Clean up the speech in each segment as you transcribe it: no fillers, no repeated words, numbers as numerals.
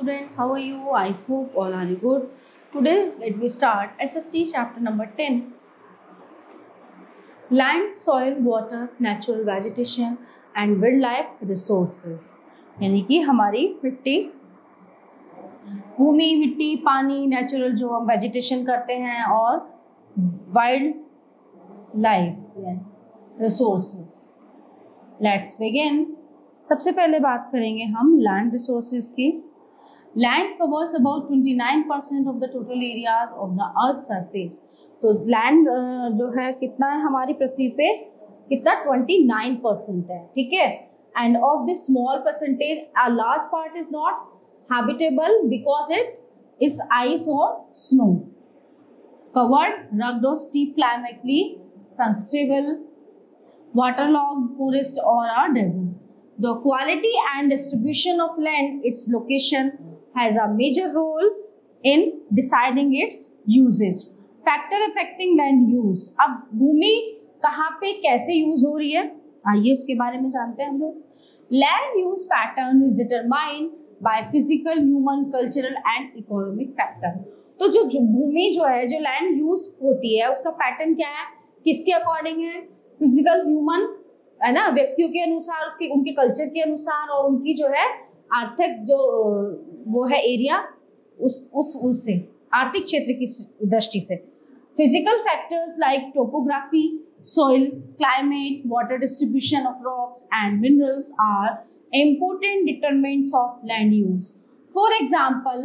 students, how are you? I hope all are good. Today let me start SST chapter number 10. Land, soil, water, natural vegetation and wildlife resources. यानी कि हमारी मिट्टी, भूमि, मिट्टी, पानी, natural जो हम vegetation करते हैं और wild life resources. Let's begin. सबसे पहले बात करेंगे हम लैंड रिसोर्सेज की. Land covers about 29% of the total areas of the earth surface. तो लैंड जो है कितना है हमारी पृथ्वी पे, कितना 29% है. ठीक है. End of this small percentage a large part is not habitable because it is ice or snow, covered, rugged or steep, climatically unstable, waterlogged forest or a desert. The quality and distribution of land, its location has a major role in deciding its usage. Factor affecting land use. अब भूमि कहाँ पे कैसे use हो रही है, आइए उसके बारे में जानते हैं हम लोग. Land use pattern is determined by physical, human, cultural and economic factor. तो जो भूमि जो है, जो लैंड यूज होती है, उसका पैटर्न क्या है, किसके अकॉर्डिंग है? फिजिकल, ह्यूमन, है ना, व्यक्तियों के अनुसार, उसके उनके कल्चर के अनुसार और उनकी जो है आर्थिक जो वो है एरिया, उससे आर्थिक क्षेत्र की दृष्टि से. Physical factors like topography, soil, climate, water distribution of rocks and minerals are important determinants of land use. For example,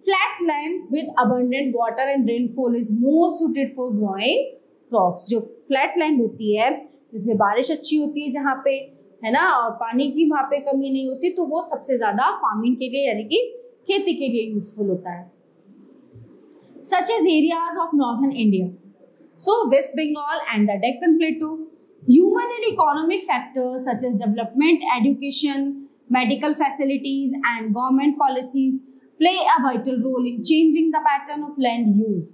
flat land with abundant water and rainfall is more suited for growing crops. जो flat land होती है, जिसमें बारिश अच्छी होती है, जहाँ पे है ना, और पानी की वहाँ पे कमी नहीं होती, तो वो सबसे ज्यादा फार्मिंग के लिए यानी कि खेती के लिए यूजफुल होता है. Such as areas of northern India, so West Bengal and the Deccan Plateau. Human and economic factors such as development, education, medical facilities and government policies play a vital role in changing the pattern of land use.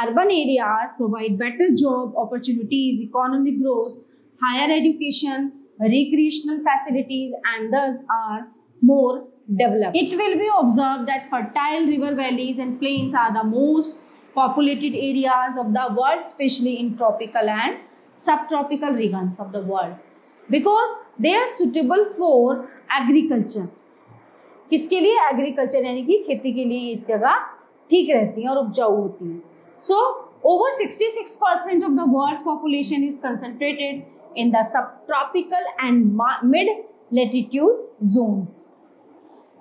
Urban areas provide better job opportunities, economic growth, higher education, recreational facilities and thus are more developed. It will be observed that fertile river valleys and plains are the most populated areas of the world, especially in tropical and subtropical regions of the world, because they are suitable for agriculture. किसके लिए? Agriculture, यानी कि खेती के लिए ये जगह ठीक रहती है और उपजाऊ होती है. So over 66% of the world's population is concentrated in the subtropical and mid latitude zones.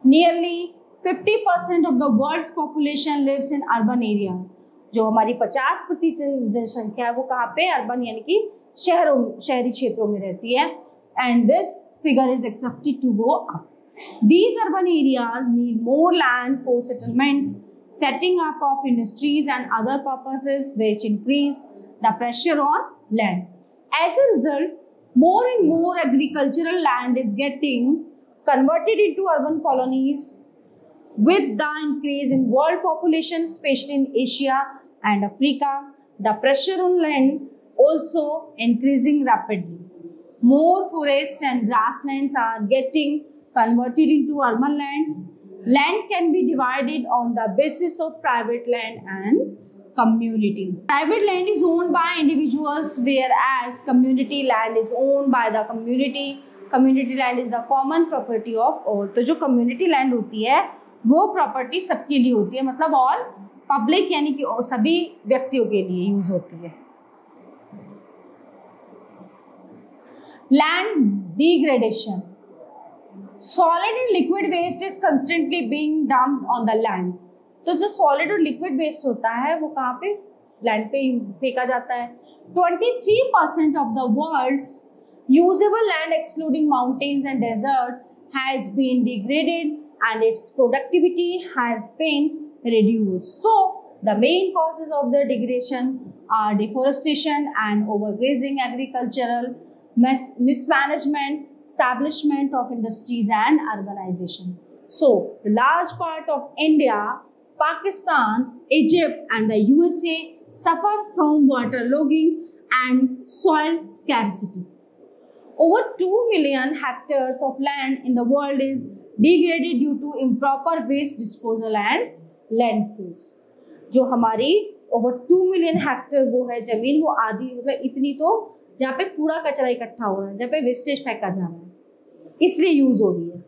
Nearly 50% of the world's population lives in urban areas. जो हमारी 50% जनसंख्या है वो कहाँ पे? अर्बन यानी कि शहरी क्षेत्रों में रहती है. And this figure is expected to go up. These urban areas need more land for settlements, setting up of industries and other purposes which increase the pressure on land. As a result, more and more agricultural land is getting converted into urban colonies. With the increase in world population, especially in Asia and Africa, the pressure on land also increasing rapidly. More forests and grasslands are getting converted into urban lands. Land can be divided on the basis of private land and community. Private land is owned by individuals, whereas community land is owned by the community. Community land is the common property of all. तो जो community land होती है वो property सबके लिए होती है, मतलब ऑल पब्लिक यानी कि सभी व्यक्तियों के लिए यूज होती है. Land degradation. Solid and liquid waste is constantly being dumped on the land. तो जो सॉलिड और लिक्विड वेस्ट होता है वो कहाँ पे? लैंड पे फेंका जाता है. 23% of the world's usable land excluding mountains and desert has been degraded and its productivity has been reduced. So the main causes of the degradation are deforestation and overgrazing, agricultural mismanagement, establishment of industries and urbanization. So the large part of India, Pakistan, Egypt and the USA suffer from waterlogging and soil scarcity. Over 2 million hectares of land in the world is degraded due to improper waste disposal and landfills. जो हमारी over 2 million hectare वो है जमीन, वो आधी मतलब इतनी तो जहाँ पे पूरा कचरा इकट्ठा हो रहा है, जहाँ पे वेस्टेज फेंका जा रहा है, इसलिए यूज हो रही है.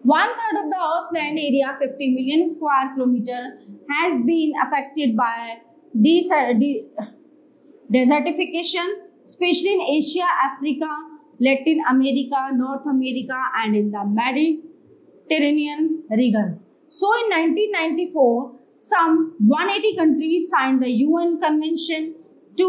1/3 of the Earth's land area, 50 million square kilometer, has been affected by desertification, especially in Asia, Africa, Latin America, North America, and in the Mediterranean region. So, in 1994, some 180 countries signed the UN Convention to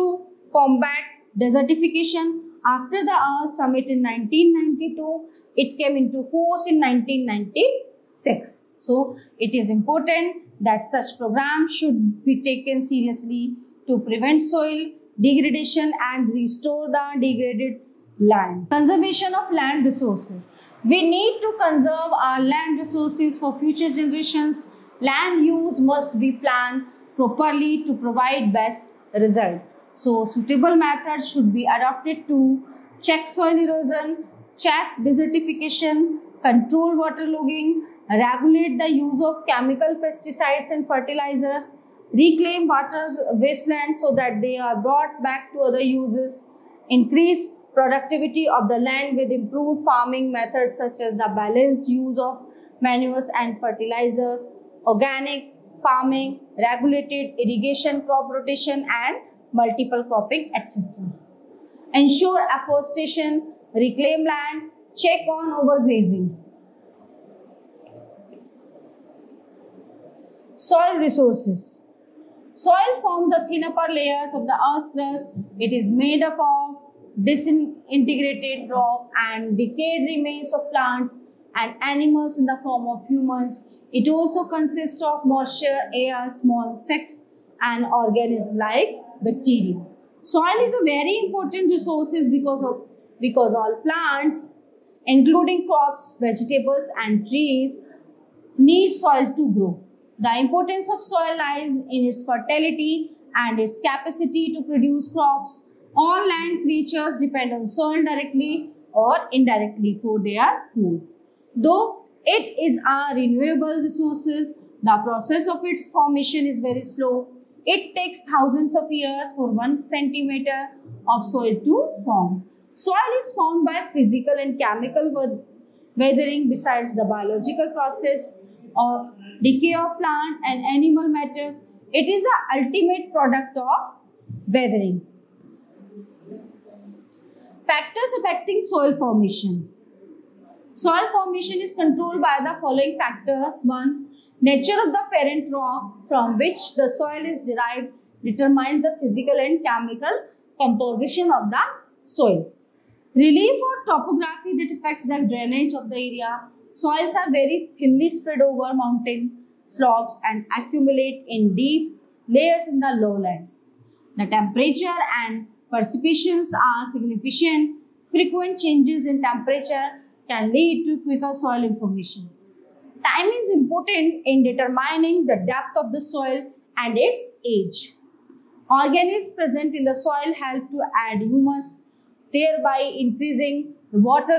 combat desertification. After the Earth Summit in 1992, it came into force in 1996. So, it is important that such programs should be taken seriously to prevent soil degradation and restore the degraded land. Conservation of land resources. We need to conserve our land resources for future generations. Land use must be planned properly to provide best result. So, suitable methods should be adopted to check soil erosion, check desertification, control waterlogging, regulate the use of chemical pesticides and fertilizers, reclaim water wastelands so that they are brought back to other uses, increase productivity of the land with improved farming methods such as the balanced use of manures and fertilizers, organic farming, regulated irrigation, crop rotation and multiple cropping, etc. Ensure afforestation, reclaim land, check on overgrazing. Soil resources. Soil forms the thin upper layers of the Earth's crust. It is made up of disintegrated rock and decayed remains of plants and animals in the form of humans. It also consists of moisture, air, small insects and organisms like bacteria. Soil is a very important resource because all plants, including crops, vegetables and trees, need soil to grow. The importance of soil lies in its fertility and its capacity to produce crops. All land creatures depend on soil directly or indirectly for their food. Though it is a renewable resource, the process of its formation is very slow. It takes thousands of years for 1 centimeter of soil to form. Soil is formed by physical and chemical weathering besides the biological process of decay of plant and animal matters. It is the ultimate product of weathering. Factors affecting soil formation. Soil formation is controlled by the following factors. 1. Nature of the parent rock from which the soil is derived determines the physical and chemical composition of the soil. Relief or topography that affects the drainage of the area. Soils are very thinly spread over mountain slopes and accumulate in deep layers in the lowlands. The temperature and precipitations are significant. Frequent changes in temperature can lead to quicker soil formation. Time is important in determining the depth of the soil and its age. Organisms present in the soil help to add humus, thereby increasing the water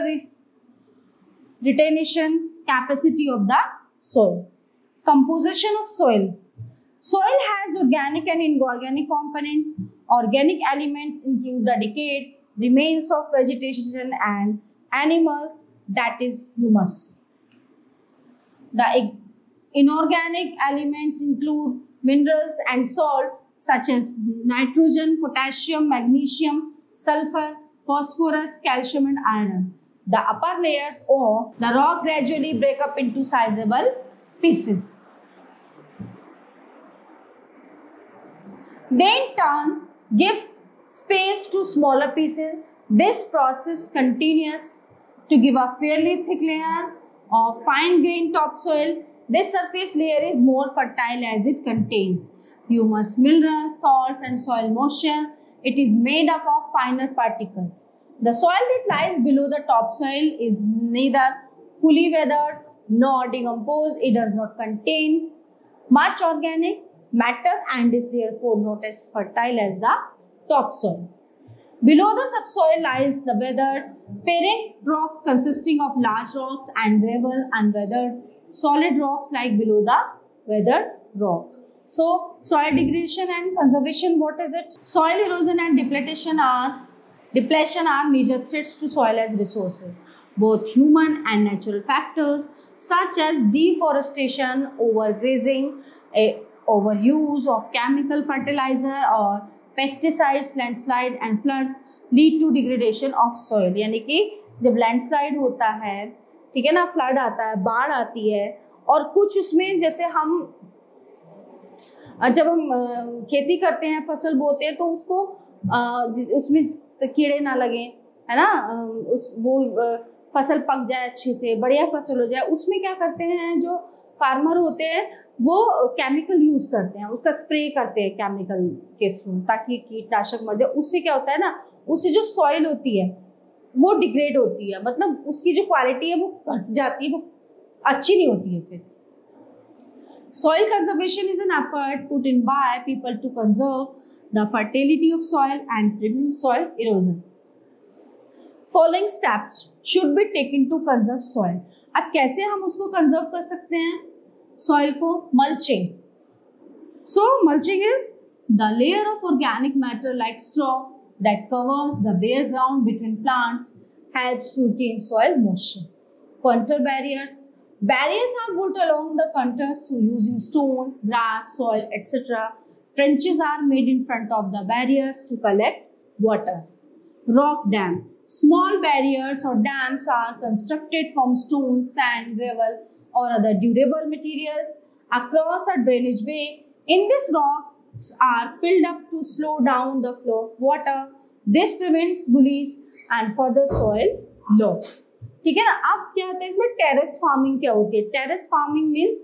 retention capacity of the soil. Composition of soil. Soil has organic and inorganic components. Organic elements include the decayed remains of vegetation and animals, that is humus. The inorganic elements include minerals and salt such as nitrogen, potassium, magnesium, sulfur, phosphorus, calcium and iron. The upper layers of the rock gradually break up into sizable pieces. They in turn give space to smaller pieces. This process continues to give a fairly thick layer of fine-grained topsoil. This surface layer is more fertile as it contains humus, minerals, salts and soil moisture. It is made up of finer particles. The soil that lies below the topsoil is neither fully weathered nor decomposed. It does not contain much organic matter and is therefore not as fertile as the topsoil. Below the subsoil lies the weathered parent rock consisting of large rocks and gravel, and weathered solid rocks like below the weathered rock. So soil degradation and conservation, what is it? Soil erosion and depletion are major threats to soil as resources. Both human and natural factors such as deforestation, overgrazing, overuse of chemical fertilizer or pesticides, landslide and floods lead to degradation of soil. यानी कि जब landslide होता है, ठीक है ना, flood आता है, बाढ़ आती है, और कुछ उसमें जैसे जब हम खेती करते हैं, फसल बोते हैं, तो उसको उसमें कीड़े ना लगे, है ना, वो फसल पक जाए अच्छे से, बढ़िया फसल हो जाए, उसमें क्या करते हैं जो फार्मर होते हैं वो केमिकल यूज करते हैं, उसका स्प्रे करते हैं केमिकल के थ्रू ताकि कीटनाशक मर जाए. उससे क्या होता है ना, उससे जो सॉइल होती है वो डिग्रेड होती है, मतलब उसकी जो क्वालिटी है वो घट जाती है, वो अच्छी नहीं होती है. फिर soil conservation is an effort put in by people to conserve the fertility of soil and prevent soil erosion. Following steps should be taken to conserve soil. अब कैसे हम उसको कंजर्व कर सकते हैं सॉइल को? Mulching. So mulching is the layer of organic matter like straw that covers the bare ground between plants, helps to retain soil moisture. Contour barriers. Barriers are built along the contours using stones, grass, soil, etc. Trenches are made in front of the barriers to collect water. Rock dam. Small barriers or dams are constructed from stones, sand, gravel, or other durable materials across a drainage way. In this, rocks are filled up to slow down the flow of water. This prevents gullies and further soil loss. ठीक है ना. अब क्या होता है इसमें? Terrace farming क्या होती है? टेरेस फार्मिंग मीन्स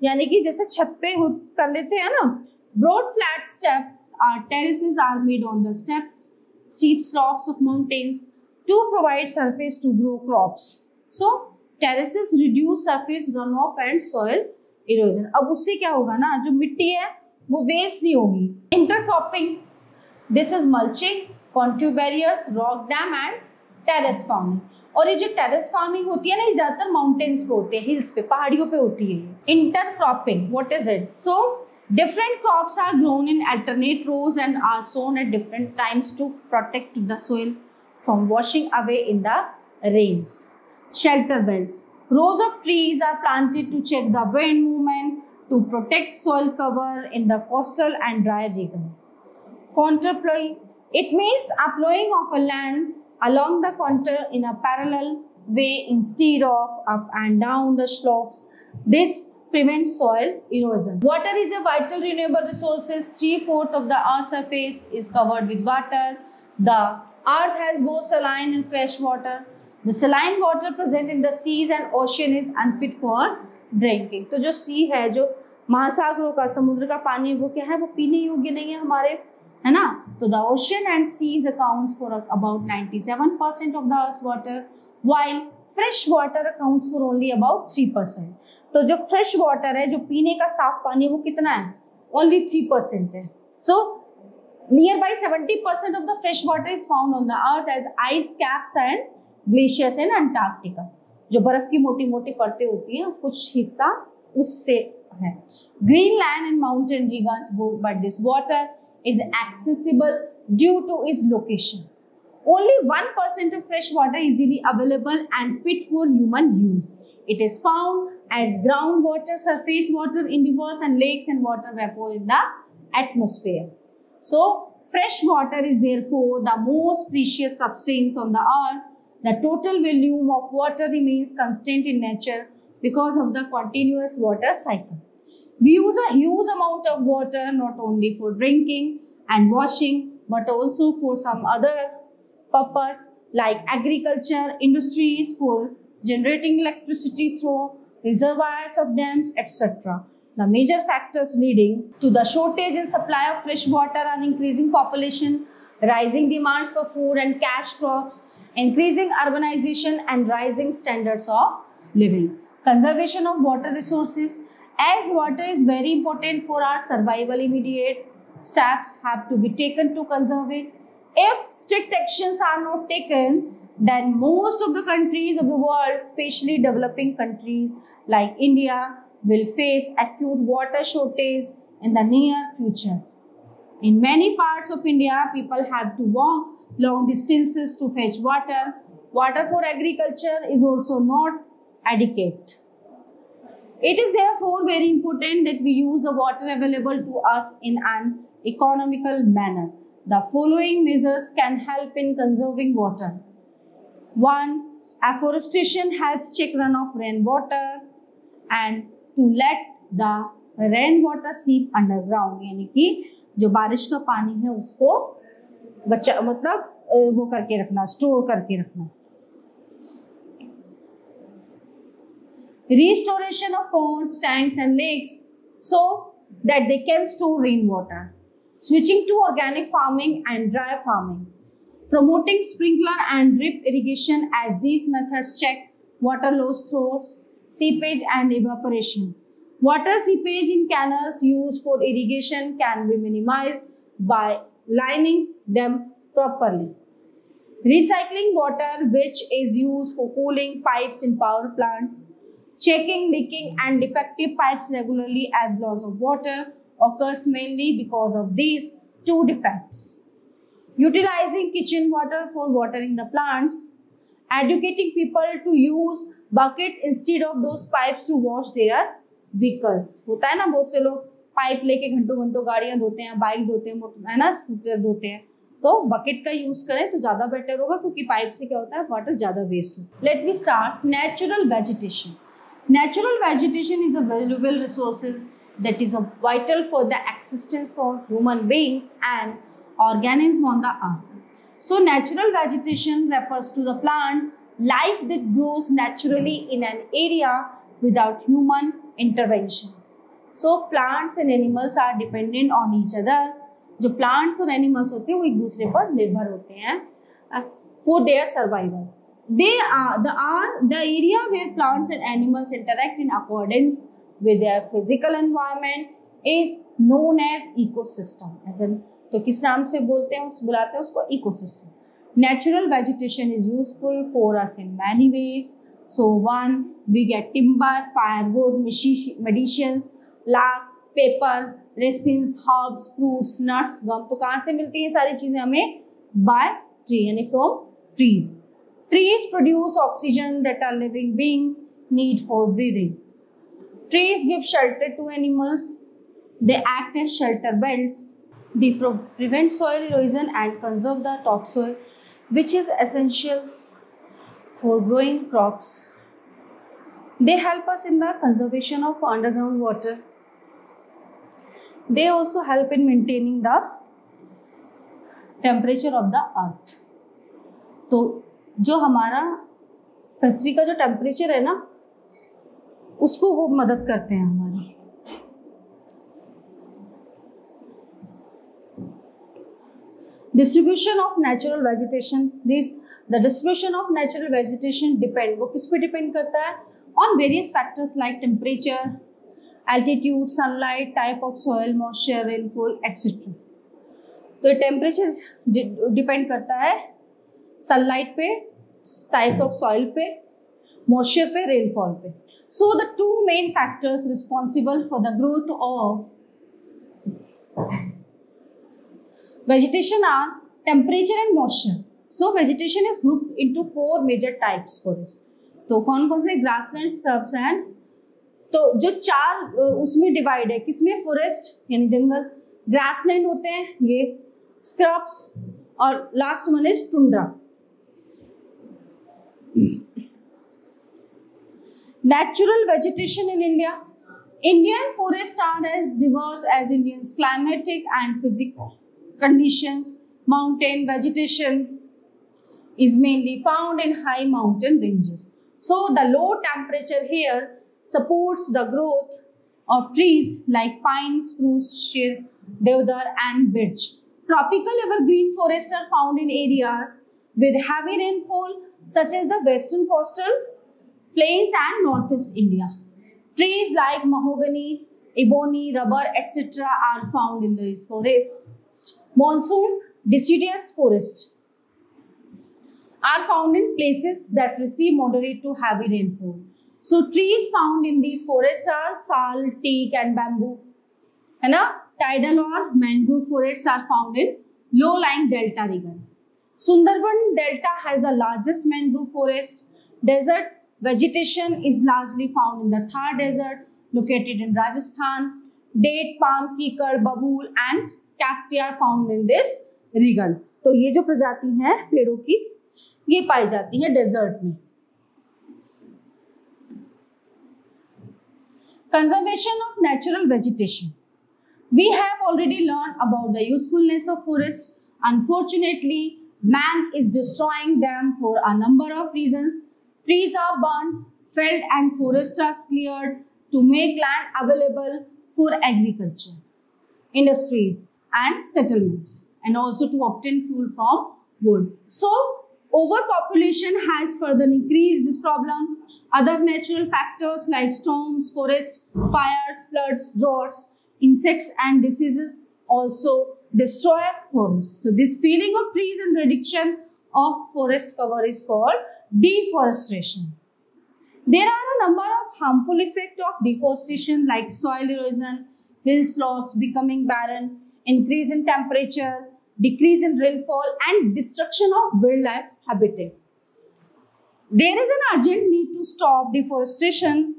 यानी कि जैसे छत पे कर लेते हैं ना, broad flat step terraces are made on the steep slopes of mountains to provide surface to grow crops. So terraces reduce surface runoff and soil erosion. अब उससे क्या होगा ना, जो मिट्टी है वो वेस्ट नहीं होगी. Intercropping, this is mulching, contour barriers, rock dam and terrace farming. और ये जो टेरेस फार्मिंग होती है ना, ये ज्यादातर माउंटेन्स पे होते हैं, हिल्स पे, पहाड़ियों पे होती है. Intercropping, what is it? So different crops are grown in alternate rows and are sown at different times to protect the soil from washing away in the rains. Shelter belts. Rows of trees are planted to check the wind movement to protect soil cover in the coastal and dry regions. Counterploy. It means uploading of a land along the contour in a parallel way instead of up and down the slopes. This prevents soil erosion. Water is a vital renewable resource. 3/4 of the Earth's surface is covered with water. The Earth has both saline and fresh water. The saline water present in the seas and ocean is unfit for drinking. तो जो सी है, जो महासागरों का, समुद्र का पानी, वो क्या है? वो पीने योग्य नहीं है हमारे, है ना. तो the ocean and seas accounts for about 97% of the Earth's water, while fresh water accounts for only about 3%. तो जो फ्रेश वाटर है, जो पीने का साफ पानी, वो कितना है? ओनली 3% है. So near by 70% of the fresh water is found on the earth as ice caps and glaciers in Antarctica. जो बर्फ की मोटी मोटी परतें होती हैं, कुछ हिस्सा उससे है. Greenland and mountain regions, but this water is accessible due to its location. Only 1% of fresh water is easily available and fit for human use. It is found as groundwater, surface water in rivers and lakes, and water vapor in the atmosphere. So, fresh water is therefore the most precious substance on the earth. The total volume of water remains constant in nature because of the continuous water cycle. We use a huge amount of water not only for drinking and washing, but also for some other purpose like agriculture, industries, for generating electricity through reservoirs of dams, etc. The major factors leading to the shortage in supply of fresh water are increasing population, rising demands for food and cash crops, increasing urbanization, and rising standards of living. Conservation of water resources. As water is very important for our survival, immediate steps have to be taken to conserve it. If strict actions are not taken, then most of the countries of the world, especially developing countries like India, will face acute water shortage in the near future. In many parts of India, people have to walk long distances to fetch water. Water for agriculture is also not adequate. It is therefore very important that we use the water available to us in an economical manner. The following measures can help in conserving water. 1. Afforestation helps check runoff rainwater and to let the rainwater seep underground. यानी कि जो बारिश का पानी है उसको बचा मतलब वो करके रखना, स्टोर करके रखना. Restoration of ponds, tanks and lakes so that they can store rainwater. Switching to organic farming and dry farming. Promoting sprinkler and drip irrigation as these methods check water loss through seepage and evaporation. Water seepage in canals used for irrigation can be minimized by lining them properly. Recycling water, which is used for cooling pipes in power plants. Checking leaking and defective pipes regularly as loss of water occurs mainly because of these two defects. Utilizing kitchen water for watering the plants. Educating people to use bucket instead of those pipes to wash their vehicles. होता है ना, बहुत से लोग pipe लेके घंटों घंटों गाड़ियां धोते हैं, बाइक धोते हैं, है ना, स्कूटर धोते हैं. तो बकेट का यूज करें तो ज्यादा बेटर होगा, क्योंकि पाइप से क्या होता है, वाटर ज्यादा वेस्ट होता है. Let we start. Natural vegetation. Natural vegetation is a valuable resource that is vital for the existence of human beings and organisms on the earth. So, natural vegetation refers to the plant life that grows naturally in an area without human interventions. So, plants and animals are dependent on each other. जो plants और animals होते हैं वो एक दूसरे पर निर्भर होते हैं for their survival. They are the area where plants and animals interact in accordance with their physical environment is known as ecosystem. As in, तो किस नाम से बुलाते हैं उसको ecosystem. Natural vegetation is useful for us in many ways. So 1, we get timber, firewood, medicines, lard, paper, resins, herbs, fruits, nuts, gum. तो कहाँ से मिलती हैं सारी चीजें हमें? By tree, यानी from trees. Trees produce oxygen that our living beings need for breathing. Trees give shelter to animals. They act as shelter belts. They prevent soil erosion and conserve the topsoil, which is essential for growing crops. They help us in the conservation of underground water. They also help in maintaining the temperature of the earth. तो जो हमारा पृथ्वी का जो temperature है ना, उसको वो मदद करते हैं हमारी. Distribution of natural vegetation. The distribution of natural vegetation depend, वो किस पे डिपेंड करता है? On various factors like temperature, altitude, sunlight, type of soil, moisture, rainfall etcetera. तो टेम्परेचर डिपेंड करता है सनलाइट पे, टाइप ऑफ सॉइल पे, मॉइस्चर पे, रेनफॉल पे. So the two main factors responsible for the growth of vegetation are temperature and moisture. So vegetation is grouped into 4 major types forest. तो कौन कौन से? ग्रासलैंड, स्क्रब्स एंड, तो जो 4 उसमें डिवाइड है किसमें? फॉरेस्ट यानी जंगल, ग्रासलैंड होते हैं ये, स्क्रब्स और last one is tundra. Natural vegetation in India. Indian forests are as diverse as India's climatic and physical conditions. Mountain vegetation is mainly found in high mountain ranges. So the low temperature here supports the growth of trees like pine, spruce, shir, deodar and birch. Tropical evergreen forests are found in areas with heavy rainfall such as the western coastal plains and northeast India. Trees like mahogany, ebony, rubber, etc. are found in these forests. Monsoon deciduous forests are found in places that receive moderate to heavy rainfall. So trees found in these forests are sal, teak and bamboo. है ना? Tidal or mangrove forests are found in low-lying delta region. Sundarban Delta has the largest mangrove forest. Desert vegetation is largely found in the Thar Desert, located in Rajasthan. Date, palm, kikar, babool and cacti are found in this region. तो ये जो प्रजाति हैं पेड़ों की ये पाई जाती है डेजर्ट में. Conservation of natural vegetation. We have already learned about the usefulness of forests. Unfortunately, man is destroying them for a number of reasons. Trees are burned, felled and forests are cleared to make land available for agriculture, industries and settlements, and also to obtain fuel from wood. So, overpopulation has further increased this problem. Other natural factors like storms, forest fires, floods, droughts, insects and diseases also destroy forests. So this felling of trees and reduction of forest cover is called deforestation. There are a number of harmful effects of deforestation like soil erosion, hill slopes becoming barren, increase in temperature, decrease in rainfall and destruction of wildlife habitat. There is an urgent need to stop deforestation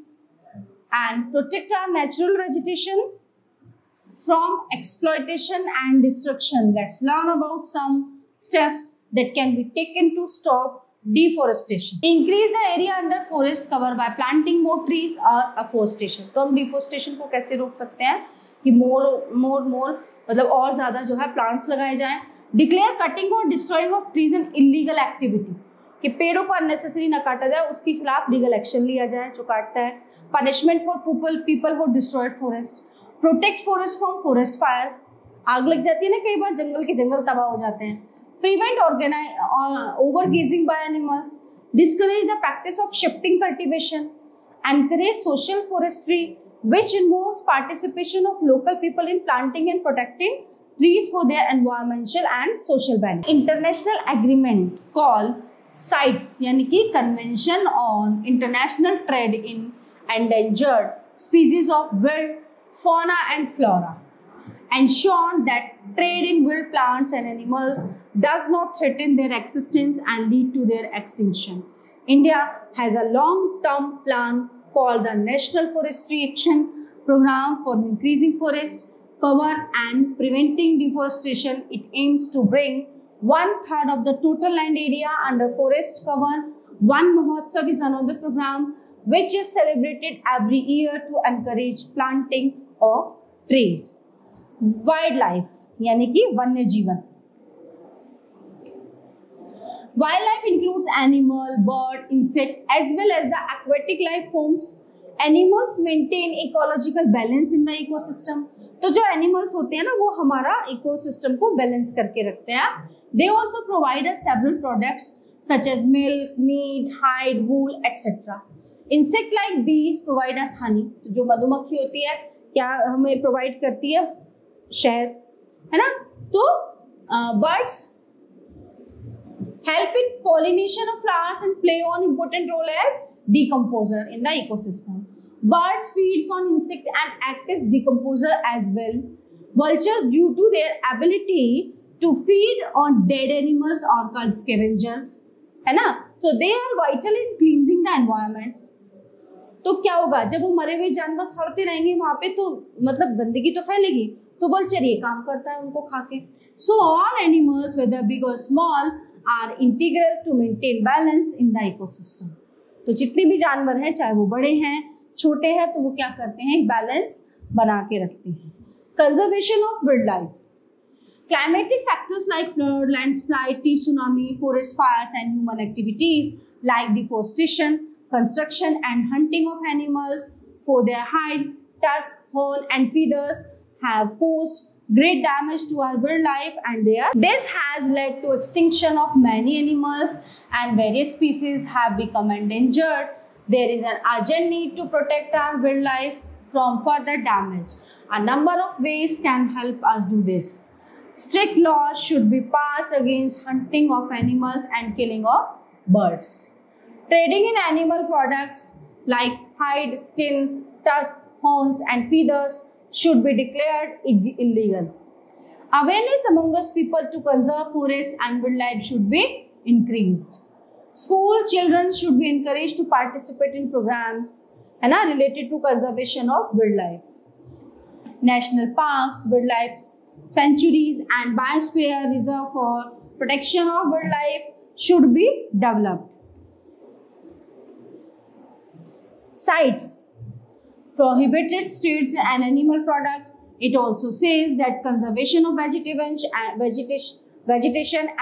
and protect our natural vegetation from exploitation and destruction. Let's learn about some steps that can be taken to stop deforestation. Increase the area under forest cover by planting more trees or afforestation. तो हम deforestation को कैसे रोक सकते हैं कि more मतलब और ज़्यादा जो है plants लगाए जाएं. Declare cutting or destroying of trees an illegal activity. कि पेड़ों को unnecessary ना काटा जाए, उसके खिलाफ legal action लिया जाए जो काटता है. Punishment for people who destroyed forest. Protect forest from forest fire. आग लग जाती है ना कई बार, जंगल के जंगल तबाह हो जाते हैं. Prevent overgrazing by animals. Discourage the practice of shifting cultivation. Encourage social forestry, which involves participation of local people in planting and protecting trees for their environmental and social benefit. International agreement called CITES यानी कि Convention on International Trade in Endangered Species of Wild Fauna and Flora ensure that trade in wild plants and animals does not threaten their existence and lead to their extinction. India has a long-term plan called the National Forestry Action Program for increasing forest cover and preventing deforestation. It aims to bring 1/3 of the total land area under forest cover. One Mahotsav is another program which is celebrated every year to encourage planting of trees. Wildlife यानी कि वन्य जीवन. Wildlife includes animal, bird, insect as well as the aquatic life forms. Animals maintain ecological balance in the ecosystem. तो जो animals होते हैं ना वो हमारा ecosystem को balance करके रखते हैं. They also provide us several products such as milk, meat, hide, wool, etc. Insect like bees provide us honey. जो मधुमक्खी होती है क्या हमें provide करती है? शहद, है ना? तो birds help in pollination of flowers and play an important role as decomposer in the ecosystem. Birds feeds on insect and act as decomposer as well. Vultures, due to their ability to feed on dead animals, are called scavengers, है ना? So they are vital in cleansing the environment. तो क्या होगा जब वो मरे हुए जानवर सड़ते रहेंगे वहां पे तो मतलब गंदगी तो फैलेगी, तो वल्चर ये काम करता है उनको खा के. So all animals whether big or small are integral to maintain balance in the ecosystem. तो जितने भी जानवर हैं चाहे वो बड़े हैं छोटे हैं तो वो क्या करते हैं एक बैलेंस बना के रखते हैं. Conservation of wildlife. Climatic factors like flood, landslide, tsunami, forest fires and human activities like deforestation, construction and hunting of animals for their hide, tusk, horn and feathers have caused great damage to our wildlife and this has led to extinction of many animals and various species have become endangered. There is an urgent need to protect our wildlife from further damage. A number of ways can help us do this. Strict laws should be passed against hunting of animals and killing of birds. Trading in animal products like hide, skin, tusk, horns and feathers should be declared illegal. Awareness among us people to conserve forest and wildlife should be increased. School children should be encouraged to participate in programs related to conservation of wildlife. National parks, wildlife sanctuaries and biosphere reserve for protection of wildlife should be developed. CITES, prohibited streets and animal products. It also says that conservation of vegetation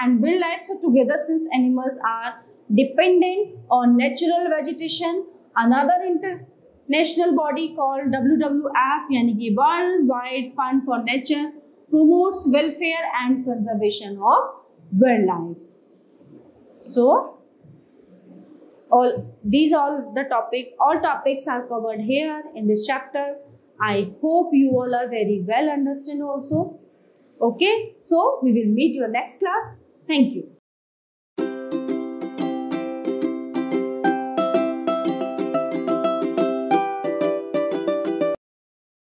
and wildlife are together since animals are dependent on natural vegetation. Another international body called WWF, यानी कि World Wide Fund for Nature, promotes welfare and conservation of wildlife. So, all topics are covered here in this chapter. I hope you all are very well understand also. Okay, so we will meet your next class. Thank you.